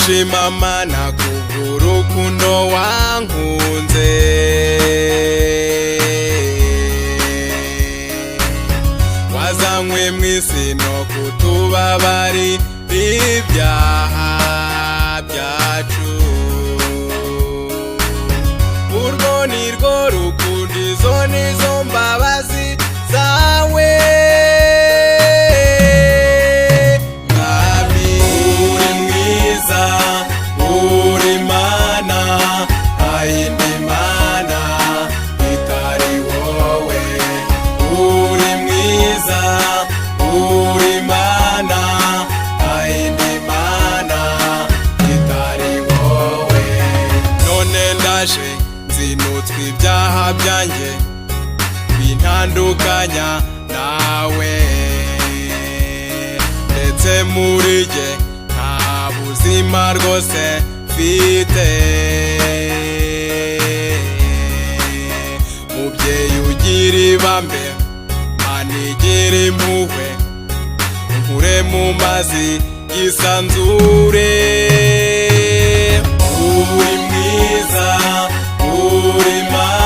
gushima Mana kubw'urukundo wankunze, wazanywe mw'isi no kutubabarira ibyaha byacu. Urwo nirwo rukundo, izo nizo mbabazi zawe. Nzinutswe ibyaha byanjye bintandukanya nawe, ndetse muri jye nta buzima rwose mfite. Mubyeyi ugira ibambe, Mana igira impuhwe, unkure mu mazi y'isanzure. Uri mwiza, uri Mana.